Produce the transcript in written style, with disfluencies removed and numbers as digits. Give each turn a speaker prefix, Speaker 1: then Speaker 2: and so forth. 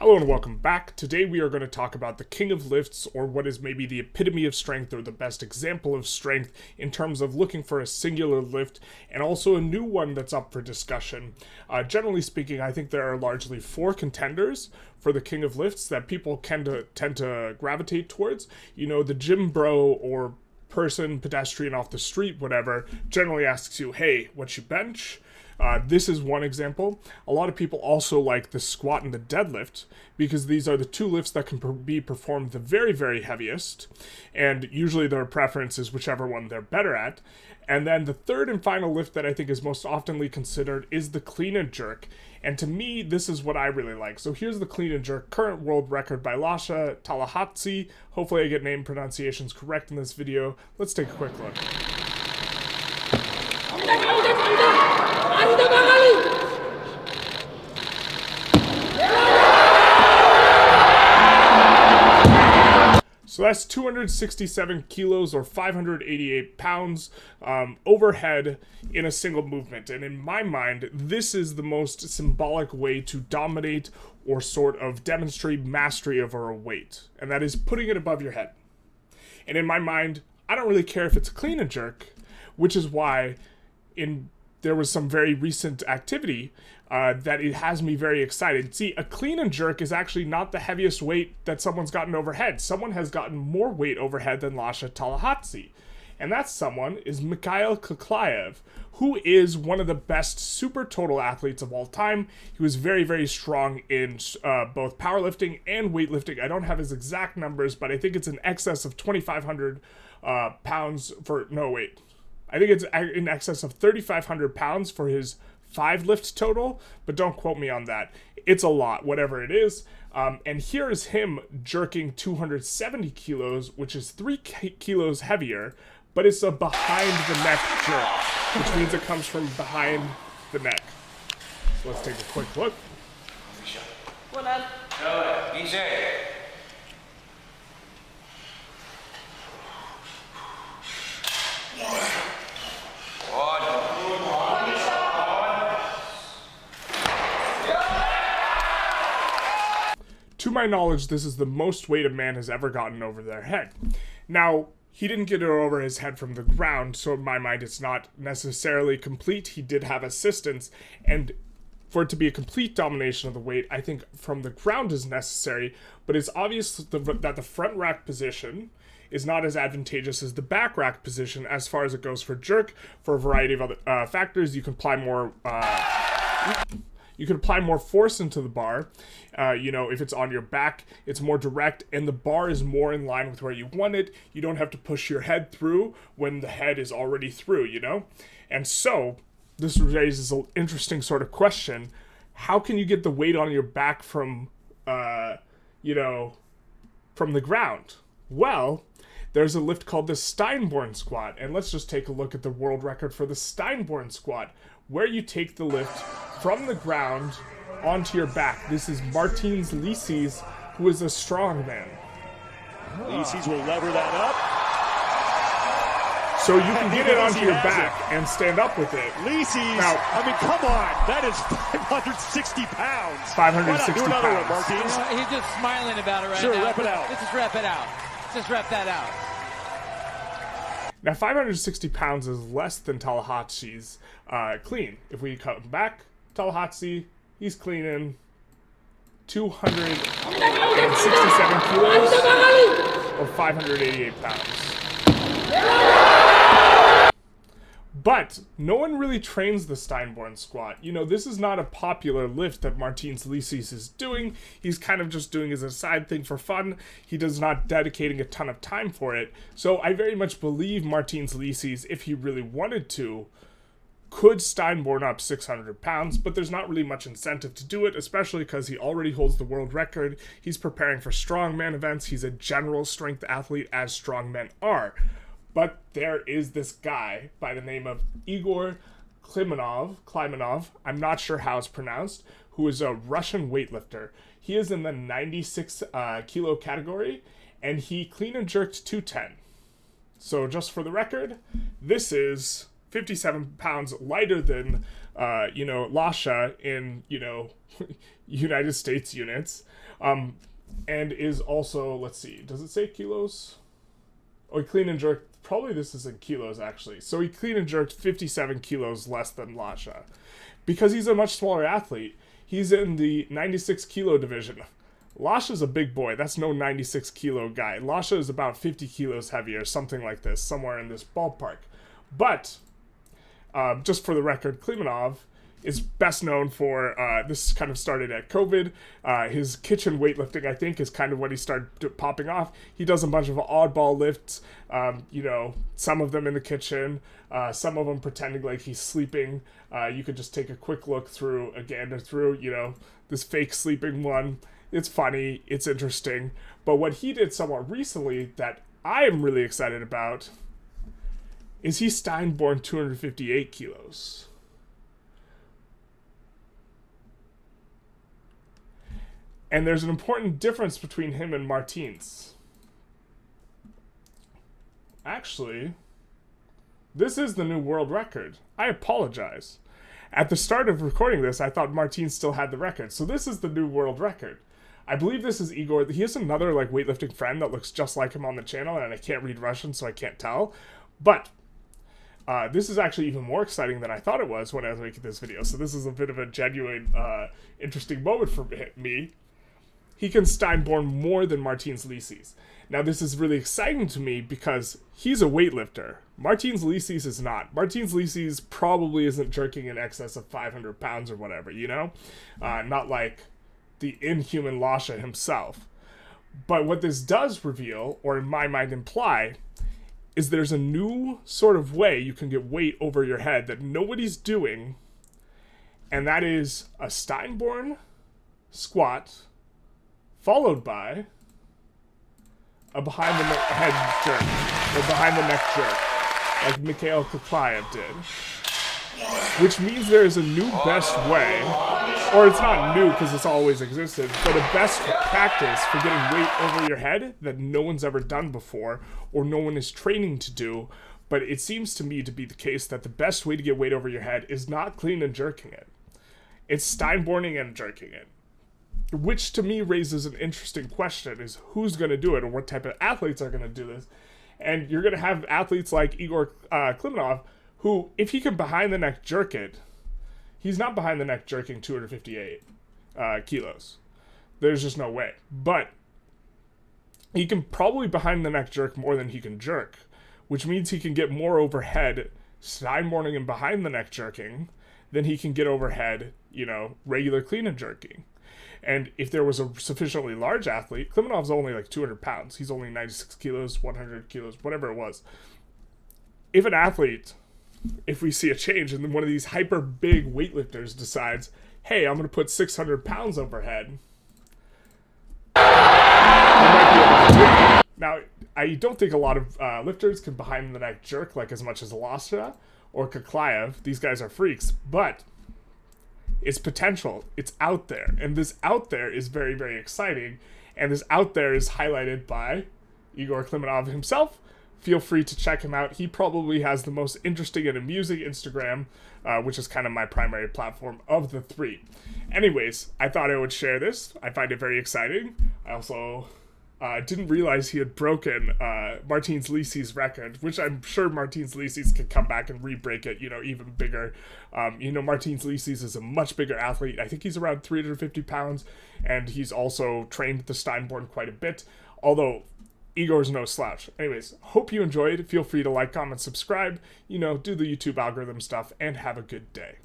Speaker 1: Hello and welcome back. Today we are going to talk about the king of lifts, or what is maybe the epitome of strength or the best example of strength in terms of looking for a singular lift, and also a new one that's up for discussion. Generally speaking, I think there are largely four contenders for the king of lifts that people tend to gravitate towards. You know, the gym bro or person, pedestrian off the street, whatever, generally asks you, hey, what you bench? This is one example. A lot of people also like the squat and the deadlift because these are the two lifts that can be performed the very, very heaviest, and usually their preference is whichever one they're better at. And then the third and final lift that I think is most oftenly considered is the clean and jerk. And to me, this is what I really like. So here's the clean and jerk current world record by Lasha, Talakhadze. Hopefully I get name pronunciations correct in this video. Let's take a quick look. So that's 267 kilos or 588 pounds overhead in a single movement. And in my mind, this is the most symbolic way to dominate or sort of demonstrate mastery over a weight. And that is putting it above your head. And in my mind, I don't really care if it's a clean and jerk, which is why there was some very recent activity that it has me very excited. See, a clean and jerk is actually not the heaviest weight that someone's gotten overhead. Someone has gotten more weight overhead than Lasha Talakhadze. And that someone is Mikhail Koklyaev, who is one of the best Supertotal athletes of all time. He was very, very strong in both powerlifting and weightlifting. I don't have his exact numbers, but I think it's in excess of 2,500 pounds for, no, wait. I think it's in excess of 3,500 pounds for his 5 lift total, but don't quote me on that. It's a lot, whatever it is. And here is him jerking 270 kilos, which is 3 kilos heavier, but it's a behind the neck jerk, which means it comes from behind the neck. So let's take a quick look. To my knowledge, this is the most weight a man has ever gotten over their head. Now, he didn't get it over his head from the ground, so in my mind it's not necessarily complete. He did have assistance, and for it to be a complete domination of the weight, I think from the ground is necessary, but it's obvious that the front rack position is not as advantageous as the back rack position as far as it goes for jerk. For a variety of other factors, you can apply more... You can apply more force into the bar. If it's on your back, it's more direct, and the bar is more in line with where you want it. You don't have to push your head through when the head is already through, And so, this raises an interesting sort of question. How can you get the weight on your back from the ground? Well, there's a lift called the Steinborn squat, and let's just take a look at the world record for the Steinborn squat, where you take the lift from the ground onto your back. This is Martins Lisis, who is a strongman.
Speaker 2: Lisis will lever that up.
Speaker 1: So you can get it onto your back and stand up with it.
Speaker 2: Lisis, now, come on. That is 560 pounds.
Speaker 1: 560
Speaker 2: pounds.
Speaker 1: One,
Speaker 2: Martins.
Speaker 3: He's just smiling about it right now.
Speaker 2: Sure, rep it out.
Speaker 3: Let's just rep it out. Just rep that out.
Speaker 1: Now, 560 pounds is less than Talakhadze's clean. If we come back, Talakhadze, he's cleaning 267 kilos or 588 pounds. But no one really trains the Steinborn squat. This is not a popular lift that Martins Lisis is doing. He's kind of just doing as a side thing for fun. He does not dedicating a ton of time for it. So I very much believe Martins Lisis, if he really wanted to, could Steinborn up 600 pounds, but there's not really much incentive to do it, especially because he already holds the world record. He's preparing for strongman events. He's a general strength athlete, as strongmen are. But there is this guy by the name of Egor Kliminov, I'm not sure how it's pronounced, who is a Russian weightlifter. He is in the 96 kilo category, and he clean and jerked 210. So just for the record, this is 57 pounds lighter than you know, Lasha in, you know, United States units, and is also, let's see, does it say kilos? Oh, he clean and jerked, probably this is in kilos actually. So he clean and jerked 57 kilos less than Lasha. Because he's a much smaller athlete, he's in the 96 kilo division. Lasha's a big boy. That's no 96 kilo guy. Lasha is about 50 kilos heavier, something like this, somewhere in this ballpark. But, just for the record, Kliminov is best known for, this kind of started at COVID. His kitchen weightlifting, I think, is kind of when he started popping off. He does a bunch of oddball lifts, you know, some of them in the kitchen, some of them pretending like he's sleeping. You could just take a quick look through, a gander through, you know, this fake sleeping one. It's funny, it's interesting. But what he did somewhat recently that I am really excited about is he Steinborn 258 kilos. And there's an important difference between him and Martins. Actually, this is the new world record. I apologize. At the start of recording this, I thought Martins still had the record. So this is the new world record. I believe this is Egor. He has another like weightlifting friend that looks just like him on the channel, and I can't read Russian, so I can't tell. But this is actually even more exciting than I thought it was when I was making this video. So this is a bit of a genuine, interesting moment for me. He can Steinborn more than Martins Licis. Now this is really exciting to me because he's a weightlifter. Martins Licis is not. Martins Licis probably isn't jerking in excess of 500 pounds or whatever, you know? Not like the inhuman Lasha himself. But what this does reveal, or in my mind imply, is there's a new sort of way you can get weight over your head that nobody's doing, and that is a Steinborn squat followed by a behind the head jerk, or behind the neck jerk, like Mikhail Koklyaev did. Which means there is a new best way, or it's not new because it's always existed, but a best practice for getting weight over your head that no one's ever done before, or no one is training to do. But it seems to me to be the case that the best way to get weight over your head is not clean and jerking it. It's Steinborning and jerking it. Which to me raises an interesting question, is who's going to do it, or what type of athletes are going to do this. And you're going to have athletes like Egor Kliminov, who, if he can behind the neck jerk it, he's not behind the neck jerking 258 kilos. There's just no way. But he can probably behind the neck jerk more than he can jerk, which means he can get more overhead Steinborning and behind the neck jerking than he can get overhead, you know, regular clean and jerking. And if there was a sufficiently large athlete, Kliminov's only like 200 pounds. He's only 96 kilos, 100 kilos, whatever it was. If an athlete, if we see a change and then one of these hyper big weightlifters decides, hey, I'm going to put 600 pounds overhead, now, I don't think a lot of lifters can behind the neck jerk like as much as Lasha or Koklyaev. These guys are freaks, but it's potential. It's out there. And this out there is very, very exciting. And this out there is highlighted by Egor Kliminov himself. Feel free to check him out. He probably has the most interesting and amusing Instagram, which is kind of my primary platform of the three. Anyways, I thought I would share this. I find it very exciting. I also didn't realize he had broken Martins Licis' record, which I'm sure Martins Licis can come back and re-break it, you know, even bigger. You know, Martins Licis is a much bigger athlete. I think he's around 350 pounds, and he's also trained the Steinborn quite a bit, although Egor's no slouch. Anyways, hope you enjoyed. Feel free to like, comment, subscribe, you know, do the YouTube algorithm stuff, and have a good day.